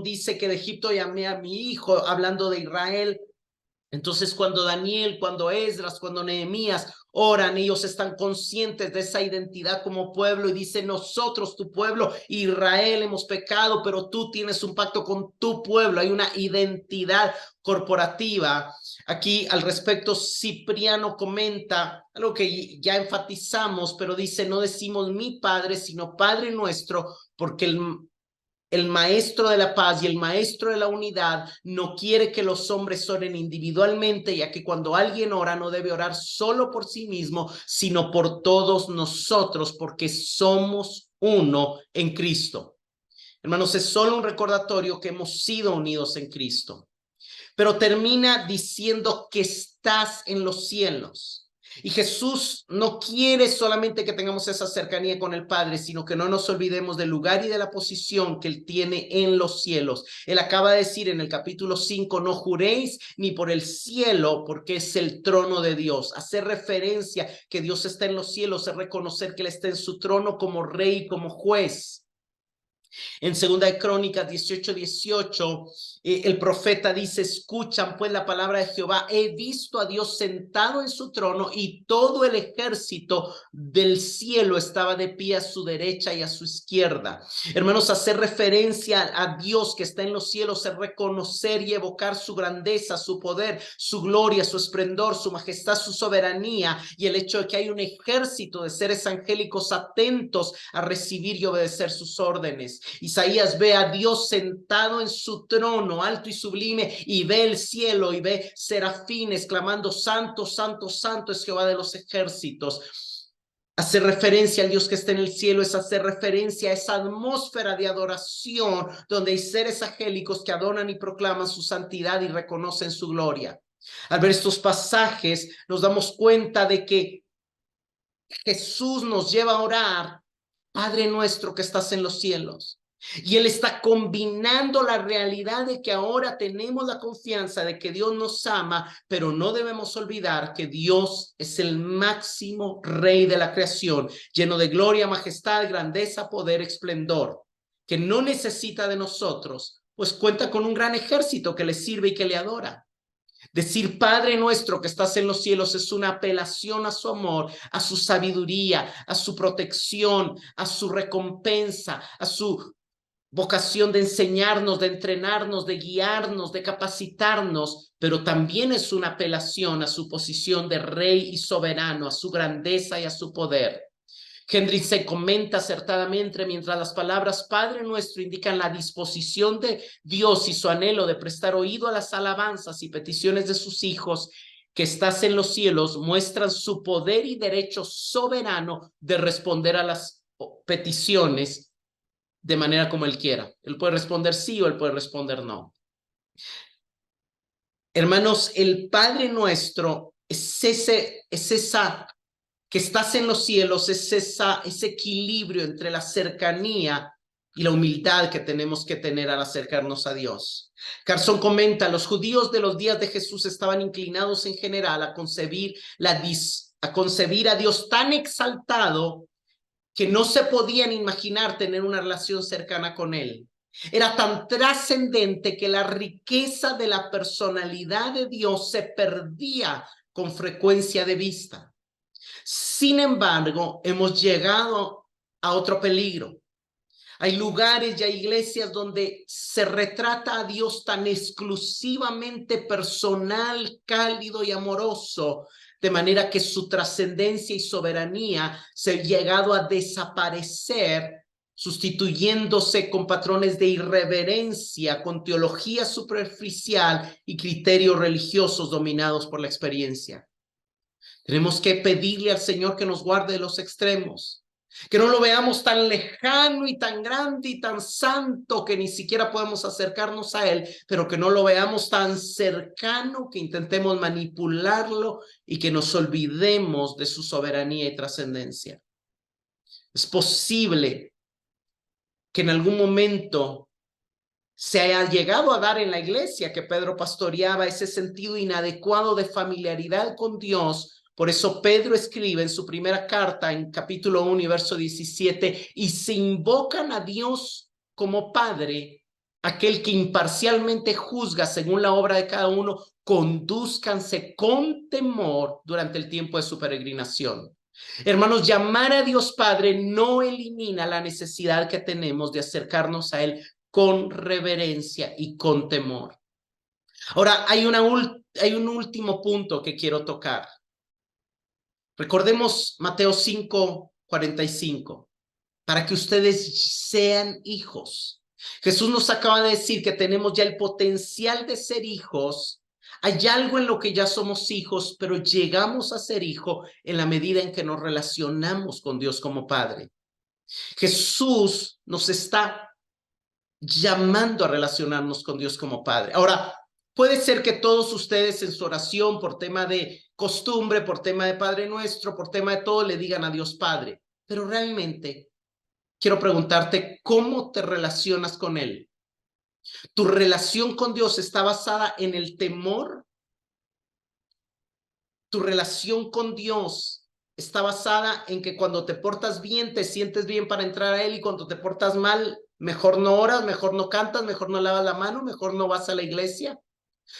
dice que de Egipto llamé a mi hijo, hablando de Israel. Entonces cuando Daniel, cuando Esdras, cuando Nehemías oran, ellos están conscientes de esa identidad como pueblo y dicen, nosotros, tu pueblo, Israel, hemos pecado, pero tú tienes un pacto con tu pueblo. Hay una identidad corporativa. Aquí al respecto, Cipriano comenta algo que ya enfatizamos, pero dice, no decimos mi Padre, sino Padre nuestro, porque el maestro de la paz y el maestro de la unidad no quiere que los hombres oren individualmente, ya que cuando alguien ora no debe orar solo por sí mismo, sino por todos nosotros, porque somos uno en Cristo. Hermanos, es solo un recordatorio que hemos sido unidos en Cristo. Pero termina diciendo que estás en los cielos. Y Jesús no quiere solamente que tengamos esa cercanía con el Padre, sino que no nos olvidemos del lugar y de la posición que Él tiene en los cielos. Él acaba de decir en el capítulo 5, no juréis ni por el cielo, porque es el trono de Dios. Hacer referencia que Dios está en los cielos es reconocer que Él está en su trono como rey y como juez. En Segunda de Crónicas 18:18, el profeta dice: escuchan pues la palabra de Jehová, he visto a Dios sentado en su trono y todo el ejército del cielo estaba de pie a su derecha y a su izquierda. Hermanos, hacer referencia a Dios que está en los cielos es reconocer y evocar su grandeza, su poder, su gloria, su esplendor, su majestad, su soberanía, y el hecho de que hay un ejército de seres angélicos atentos a recibir y obedecer sus órdenes. Isaías ve a Dios sentado en su trono alto y sublime, y ve el cielo y ve serafines clamando: santo, santo, santo es Jehová de los ejércitos. Hacer referencia al Dios que está en el cielo es hacer referencia a esa atmósfera de adoración donde hay seres angélicos que adoran y proclaman su santidad y reconocen su gloria. Al ver estos pasajes nos damos cuenta de que Jesús nos lleva a orar: Padre nuestro que estás en los cielos. Y Él está combinando la realidad de que ahora tenemos la confianza de que Dios nos ama, pero no debemos olvidar que Dios es el máximo Rey de la creación, lleno de gloria, majestad, grandeza, poder, esplendor, que no necesita de nosotros, pues cuenta con un gran ejército que le sirve y que le adora. Decir Padre nuestro que estás en los cielos es una apelación a su amor, a su sabiduría, a su protección, a su recompensa, a su vocación de enseñarnos, de entrenarnos, de guiarnos, de capacitarnos, pero también es una apelación a su posición de rey y soberano, a su grandeza y a su poder. Hendrich se comenta acertadamente: mientras las palabras Padre nuestro indican la disposición de Dios y su anhelo de prestar oído a las alabanzas y peticiones de sus hijos que estás en los cielos, muestran su poder y derecho soberano de responder a las peticiones de manera como Él quiera. Él puede responder sí o Él puede responder no. Hermanos, el Padre nuestro es esa que estás en los cielos, es ese equilibrio entre la cercanía y la humildad que tenemos que tener al acercarnos a Dios. Carson comenta: los judíos de los días de Jesús estaban inclinados en general a concebir a Dios tan exaltado que no se podían imaginar tener una relación cercana con Él. Era tan trascendente que la riqueza de la personalidad de Dios se perdía con frecuencia de vista. Sin embargo, hemos llegado a otro peligro. Hay lugares y hay iglesias donde se retrata a Dios tan exclusivamente personal, cálido y amoroso, de manera que su trascendencia y soberanía se han llegado a desaparecer, sustituyéndose con patrones de irreverencia, con teología superficial y criterios religiosos dominados por la experiencia. Tenemos que pedirle al Señor que nos guarde de los extremos, que no lo veamos tan lejano y tan grande y tan santo que ni siquiera podemos acercarnos a Él, pero que no lo veamos tan cercano que intentemos manipularlo y que nos olvidemos de su soberanía y trascendencia. Es posible que en algún momento se haya llegado a dar en la iglesia que Pedro pastoreaba ese sentido inadecuado de familiaridad con Dios. Por eso Pedro escribe en su primera carta, en capítulo 1 y verso 17, y se invocan a Dios como Padre, aquel que imparcialmente juzga según la obra de cada uno, condúzcanse con temor durante el tiempo de su peregrinación. Hermanos, llamar a Dios Padre no elimina la necesidad que tenemos de acercarnos a Él con reverencia y con temor. Ahora, hay un último punto que quiero tocar. Recordemos Mateo 5:45, para que ustedes sean hijos. Jesús nos acaba de decir que tenemos ya el potencial de ser hijos. Hay algo en lo que ya somos hijos, pero llegamos a ser hijo en la medida en que nos relacionamos con Dios como Padre. Jesús nos está llamando a relacionarnos con Dios como Padre. Ahora, puede ser que todos ustedes en su oración, por tema de costumbre, por tema de Padre Nuestro, por tema de todo, le digan a Dios Padre, pero realmente quiero preguntarte, ¿cómo te relacionas con Él? ¿Tu relación con Dios está basada en el temor? ¿Tu relación con Dios está basada en que cuando te portas bien, te sientes bien para entrar a Él, y cuando te portas mal, mejor no oras, mejor no cantas, mejor no lavas la mano, mejor no vas a la iglesia.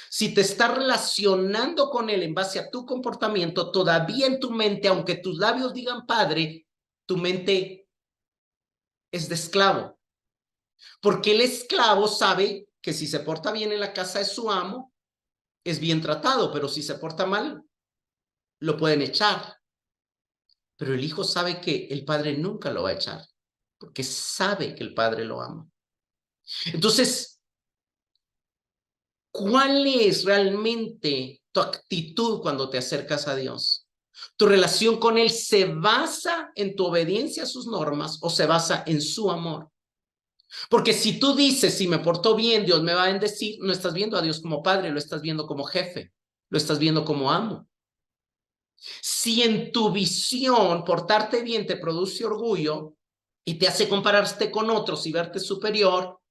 Si te estás relacionando con Él en base a tu comportamiento, todavía en tu mente, aunque tus labios digan Padre, tu mente es de esclavo. Porque el esclavo sabe que si se porta bien en la casa de su amo, es bien tratado, pero si se porta mal, lo pueden echar. Pero el hijo sabe que el padre nunca lo va a echar, porque sabe que el padre lo ama. Entonces, ¿cuál es realmente tu actitud cuando te acercas a Dios? ¿Tu relación con Él se basa en tu obediencia a sus normas o se basa en su amor? Porque si tú dices, si me porto bien, Dios me va a bendecir, no estás viendo a Dios como padre, lo estás viendo como jefe, lo estás viendo como amo. Si en tu visión portarte bien te produce orgullo y te hace compararte con otros y verte superior,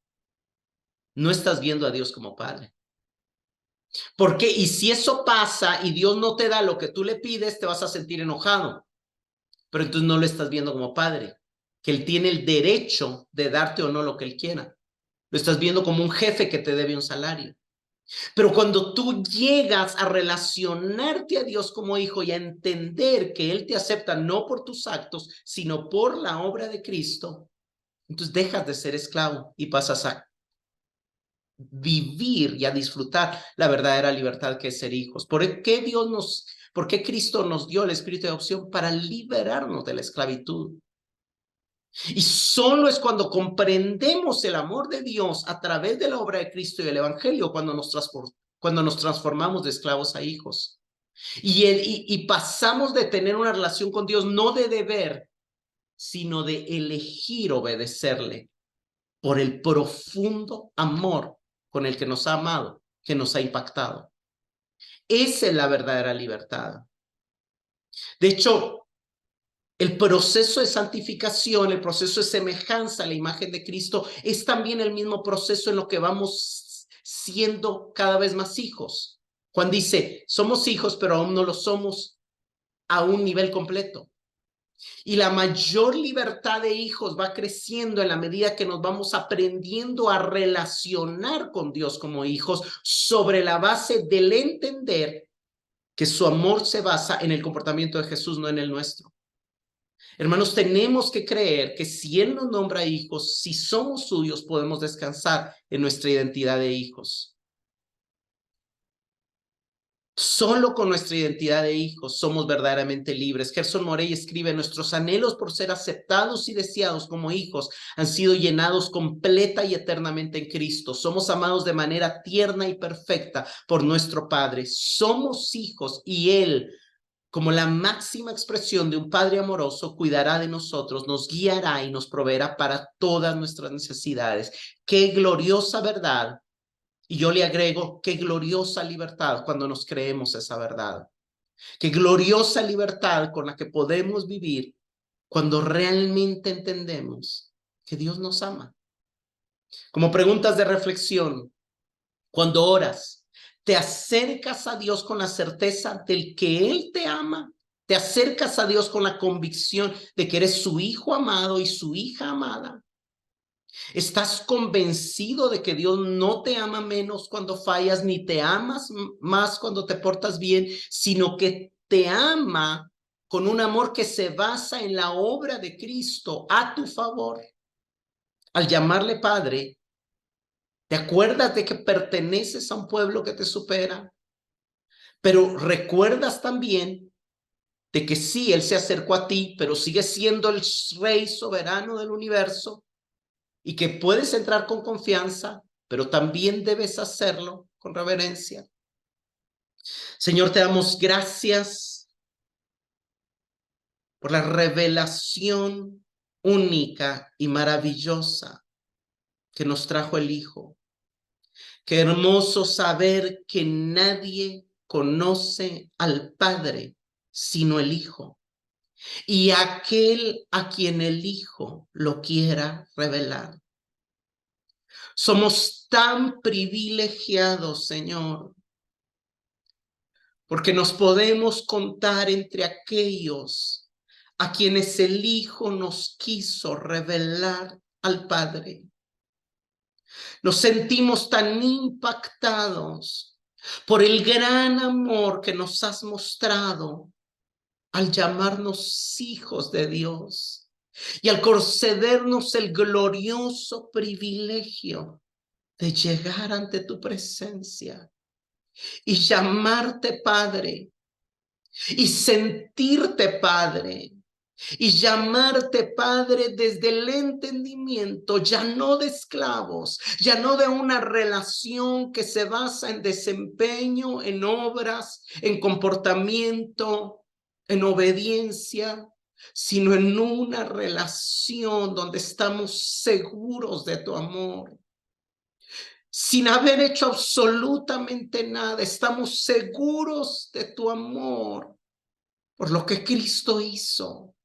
no estás viendo a Dios como padre. ¿Por qué? Y si eso pasa y Dios no te da lo que tú le pides, te vas a sentir enojado. Pero entonces no lo estás viendo como padre, que Él tiene el derecho de darte o no lo que Él quiera. Lo estás viendo como un jefe que te debe un salario. Pero cuando tú llegas a relacionarte a Dios como hijo y a entender que Él te acepta no por tus actos, sino por la obra de Cristo, entonces dejas de ser esclavo y pasas a vivir y a disfrutar la verdadera libertad que es ser hijos. ¿Por qué Cristo nos dio el espíritu de adopción? Para liberarnos de la esclavitud. Y solo es cuando comprendemos el amor de Dios a través de la obra de Cristo y el Evangelio cuando nos transformamos de esclavos a hijos. Y pasamos de tener una relación con Dios no de deber, sino de elegir obedecerle por el profundo amor con el que nos ha amado, que nos ha impactado. Esa es la verdadera libertad. De hecho, el proceso de santificación, el proceso de semejanza a la imagen de Cristo es también el mismo proceso en lo que vamos siendo cada vez más hijos. Juan dice, somos hijos, pero aún no lo somos a un nivel completo. Y la mayor libertad de hijos va creciendo en la medida que nos vamos aprendiendo a relacionar con Dios como hijos sobre la base del entender que su amor se basa en el comportamiento de Jesús, no en el nuestro. Hermanos, tenemos que creer que si Él nos nombra hijos, si somos suyos, podemos descansar en nuestra identidad de hijos. Solo con nuestra identidad de hijos somos verdaderamente libres. Gerson Morey escribe, nuestros anhelos por ser aceptados y deseados como hijos han sido llenados completa y eternamente en Cristo. Somos amados de manera tierna y perfecta por nuestro Padre. Somos hijos y Él, como la máxima expresión de un Padre amoroso, cuidará de nosotros, nos guiará y nos proveerá para todas nuestras necesidades. ¡Qué gloriosa verdad! Y yo le agrego, qué gloriosa libertad cuando nos creemos esa verdad. Qué gloriosa libertad con la que podemos vivir cuando realmente entendemos que Dios nos ama. Como preguntas de reflexión, cuando oras, ¿te acercas a Dios con la certeza del que Él te ama? ¿Te acercas a Dios con la convicción de que eres su hijo amado y su hija amada? ¿Estás convencido de que Dios no te ama menos cuando fallas, ni te amas más cuando te portas bien, sino que te ama con un amor que se basa en la obra de Cristo a tu favor? Al llamarle Padre, ¿te acuerdas de que perteneces a un pueblo que te supera? Pero recuerdas también de que sí, Él se acercó a ti, pero sigue siendo el Rey soberano del universo y que puedes entrar con confianza, pero también debes hacerlo con reverencia. Señor, te damos gracias por la revelación única y maravillosa que nos trajo el Hijo. Qué hermoso saber que nadie conoce al Padre sino el Hijo, y aquel a quien el Hijo lo quiera revelar. Somos tan privilegiados, Señor, porque nos podemos contar entre aquellos a quienes el Hijo nos quiso revelar al Padre. Nos sentimos tan impactados por el gran amor que nos has mostrado al llamarnos hijos de Dios y al concedernos el glorioso privilegio de llegar ante tu presencia y llamarte Padre y sentirte Padre y llamarte Padre desde el entendimiento, ya no de esclavos, ya no de una relación que se basa en desempeño, en obras, en comportamiento, en obediencia, sino en una relación donde estamos seguros de tu amor. Sin haber hecho absolutamente nada, estamos seguros de tu amor por lo que Cristo hizo,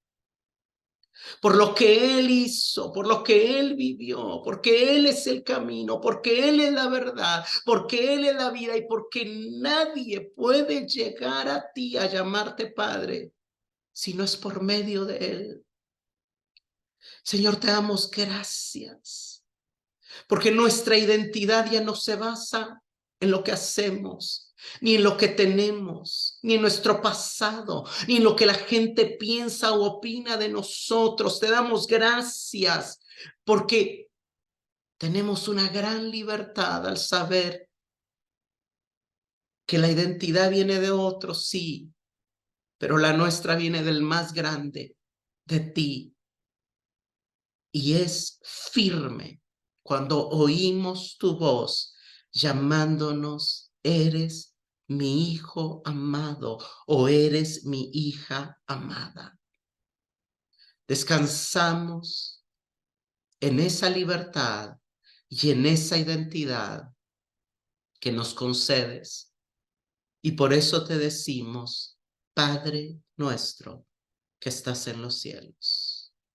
por lo que Él hizo, por lo que Él vivió, porque Él es el camino, porque Él es la verdad, porque Él es la vida y porque nadie puede llegar a ti a llamarte Padre si no es por medio de Él. Señor, te damos gracias, porque nuestra identidad ya no se basa en lo que hacemos, ni en lo que tenemos, ni en nuestro pasado, ni en lo que la gente piensa o opina de nosotros. Te damos gracias porque tenemos una gran libertad al saber que la identidad viene de otros, sí, pero la nuestra viene del más grande, de ti. Y es firme cuando oímos tu voz llamándonos, eres mi hijo amado o eres mi hija amada. Descansamos en esa libertad y en esa identidad que nos concedes. Y por eso te decimos, Padre nuestro que estás en los cielos.